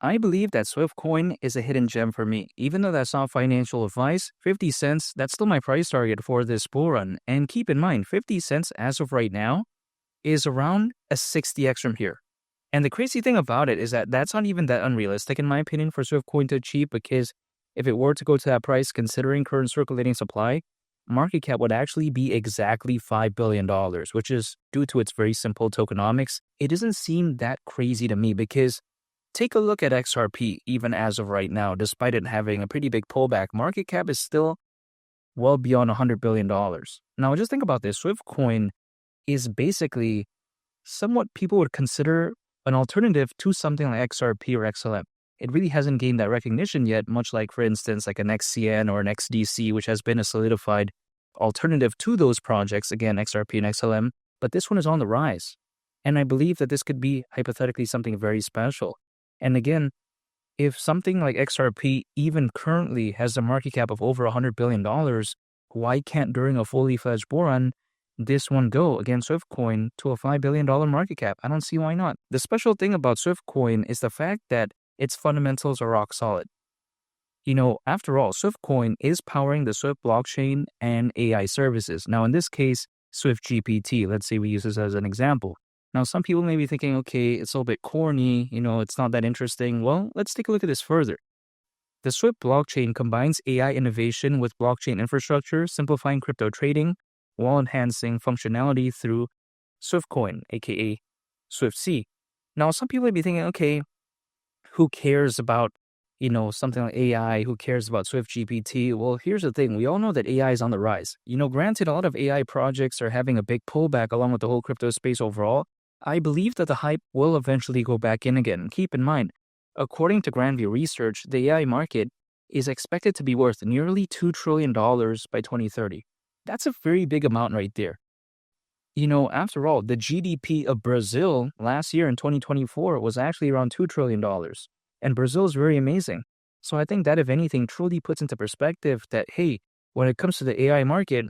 I believe that SWFTCOIN is a hidden gem for me. Even though that's not financial advice, 50 cents, that's still my price target for this bull run. And keep in mind, 50 cents as of right now is around a 60x from here. And the crazy thing about it is that that's not even that unrealistic, in my opinion, for SWFTCOIN to achieve, because if it were to go to that price, considering current circulating supply, market cap would actually be exactly $5 billion, which is due to its very simple tokenomics. It doesn't seem that crazy to me because take a look at XRP, even as of right now, despite it having a pretty big pullback, market cap is still well beyond $100 billion. Now, just think about this. SWFTCOIN is basically somewhat people would consider an alternative to something like XRP or XLM. It really hasn't gained that recognition yet, much like, for instance, like an XCN or an XDC, which has been a solidified alternative to those projects, again, XRP and XLM, but this one is on the rise. And I believe that this could be hypothetically something very special. And again, if something like XRP even currently has a market cap of over $100 billion, why can't during a fully fledged bull run, this one go against SWFTCOIN to a $5 billion market cap? I don't see why not. The special thing about SWFTCOIN is the fact that its fundamentals are rock solid. You know, after all, SWFTCOIN is powering the Swift blockchain and AI services. Now, in this case, SwiftGPT, let's say we use this as an example. Now, some people may be thinking, okay, it's a little bit corny, it's not that interesting. Well, let's take a look at this further. The Swift blockchain combines AI innovation with blockchain infrastructure, simplifying crypto trading while enhancing functionality through SWFTCOIN, aka SWFTC. Now, some people may be thinking, okay, who cares about, something like AI? Who cares about SwiftGPT? Well, here's the thing. We all know that AI is on the rise. Granted, a lot of AI projects are having a big pullback along with the whole crypto space overall. I believe that the hype will eventually go back in again. Keep in mind, according to Grandview Research, the AI market is expected to be worth nearly $2 trillion by 2030. That's a very big amount right there. After all, the GDP of Brazil last year in 2024 was actually around $2 trillion. And Brazil is very amazing. So I think that, if anything, truly puts into perspective that, hey, when it comes to the AI market,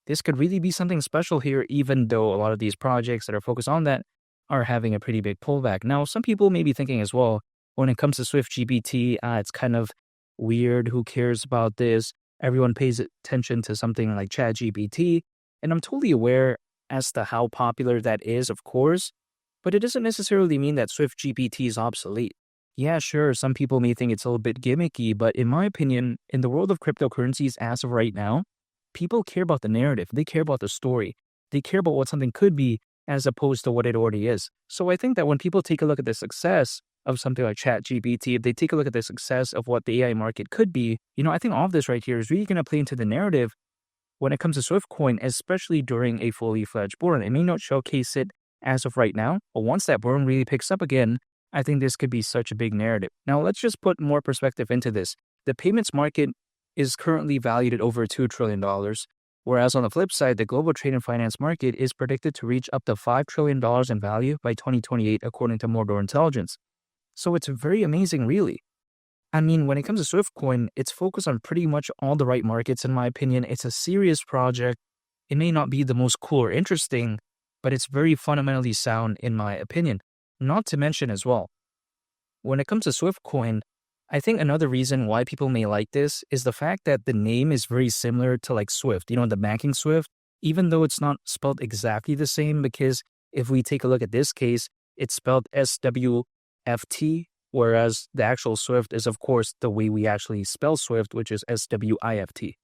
this could really be something special here, even though a lot of these projects that are focused on that are having a pretty big pullback. Now, some people may be thinking as well, when it comes to SwiftGPT, it's kind of weird. Who cares about this? Everyone pays attention to something like ChatGPT. And I'm totally aware as to how popular that is, of course, but it doesn't necessarily mean that SwiftGPT is obsolete. Yeah, sure, some people may think it's a little bit gimmicky, but in my opinion, in the world of cryptocurrencies as of right now, people care about the narrative. They care about the story. They care about what something could be as opposed to what it already is. So I think that when people take a look at the success of something like ChatGPT, if they take a look at the success of what the AI market could be, I think all of this right here is really going to play into the narrative when it comes to SWFTCOIN, especially during a fully fledged bull run. It may not showcase it as of right now, but once that bull run really picks up again, I think this could be such a big narrative. Now, let's just put more perspective into this. The payments market is currently valued at over $2 trillion, whereas on the flip side, the global trade and finance market is predicted to reach up to $5 trillion in value by 2028, according to Mordor Intelligence. So it's very amazing, really. I mean, when it comes to SWFTCOIN, it's focused on pretty much all the right markets, in my opinion. It's a serious project. It may not be the most cool or interesting, but it's very fundamentally sound, in my opinion. Not to mention as well, when it comes to SWFTCOIN, I think another reason why people may like this is the fact that the name is very similar to like Swift, the banking Swift, even though it's not spelled exactly the same, because if we take a look at this case, it's spelled SWFT, whereas the actual Swift is, of course, the way we actually spell Swift, which is SWIFT.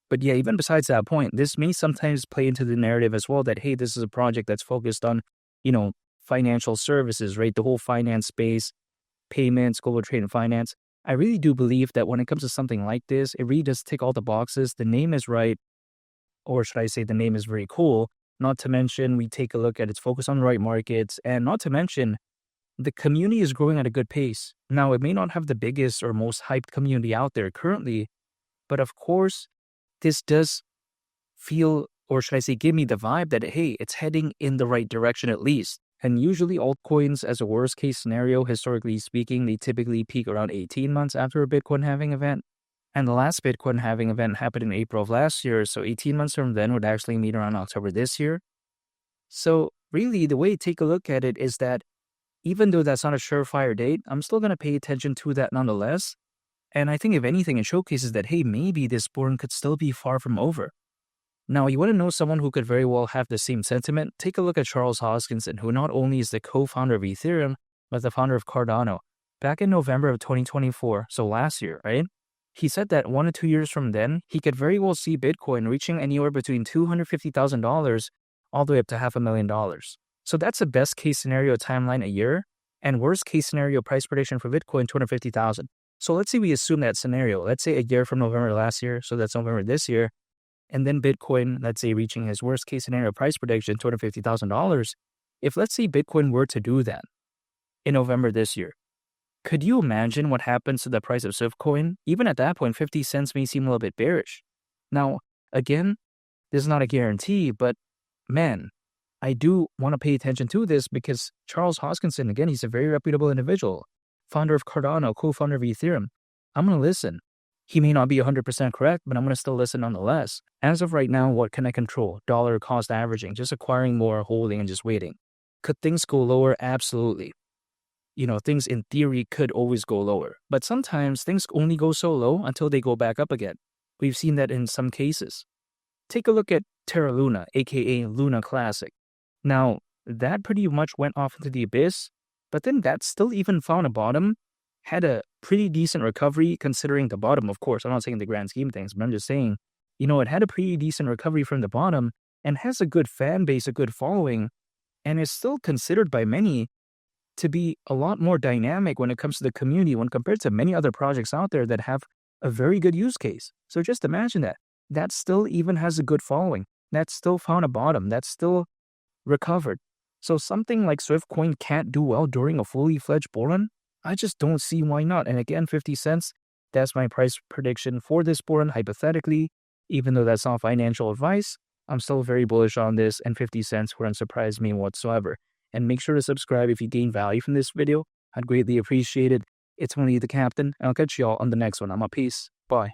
But yeah, even besides that point, this may sometimes play into the narrative as well that, hey, this is a project that's focused on, financial services, right? The whole finance space, payments, global trade and finance. I really do believe that when it comes to something like this, it really does tick all the boxes. The name is right, or should I say the name is very cool. Not to mention, we take a look at its focus on the right markets, and not to mention, the community is growing at a good pace. Now, it may not have the biggest or most hyped community out there currently, but of course, this does feel, or should I say, give me the vibe that, hey, it's heading in the right direction at least. And usually altcoins, as a worst case scenario, historically speaking, they typically peak around 18 months after a Bitcoin halving event. And the last Bitcoin halving event happened in April of last year, so 18 months from then would actually meet around October this year. So really, the way to take a look at it is that even though that's not a surefire date, I'm still going to pay attention to that nonetheless. And I think if anything, it showcases that, hey, maybe this bull run could still be far from over. Now, you want to know someone who could very well have the same sentiment? Take a look at Charles Hoskinson, who not only is the co-founder of Ethereum, but the founder of Cardano. Back in November of 2024, so last year, right? He said that 1 to 2 years from then, he could very well see Bitcoin reaching anywhere between $250,000 all the way up to $500,000. So that's the best case scenario timeline a year, and worst case scenario price prediction for Bitcoin, $250,000. So let's say we assume that scenario. Let's say a year from November last year, so that's November this year, and then Bitcoin, let's say reaching his worst case scenario price prediction, $250,000. If let's say Bitcoin were to do that in November this year, could you imagine what happens to the price of SWFTCOIN? Even at that point, 50 cents may seem a little bit bearish. Now, again, this is not a guarantee, but man, I do want to pay attention to this because Charles Hoskinson, again, he's a very reputable individual, founder of Cardano, co-founder of Ethereum. I'm going to listen. He may not be 100% correct, but I'm going to still listen nonetheless. As of right now, what can I control? Dollar cost averaging, just acquiring more, holding, and just waiting. Could things go lower? Absolutely. Things in theory could always go lower, but sometimes things only go so low until they go back up again. We've seen that in some cases. Take a look at Terra Luna, aka Luna Classic. Now, that pretty much went off into the abyss, but then that still even found a bottom, had a pretty decent recovery considering the bottom, of course. I'm not saying the grand scheme of things, but I'm just saying, it had a pretty decent recovery from the bottom and has a good fan base, a good following, and is still considered by many to be a lot more dynamic when it comes to the community when compared to many other projects out there that have a very good use case. So just imagine that. That still even has a good following. That still found a bottom. That still recovered. So something like SWFTCOIN can't do well during a fully fledged bull run? I just don't see why not. And again, 50 cents, that's my price prediction for this bull run, hypothetically. Even though that's not financial advice, I'm still very bullish on this, and 50 cents wouldn't surprise me whatsoever. And make sure to subscribe if you gain value from this video. I'd greatly appreciate it. It's only the captain, and I'll catch y'all on the next one. I'm a peace. Bye.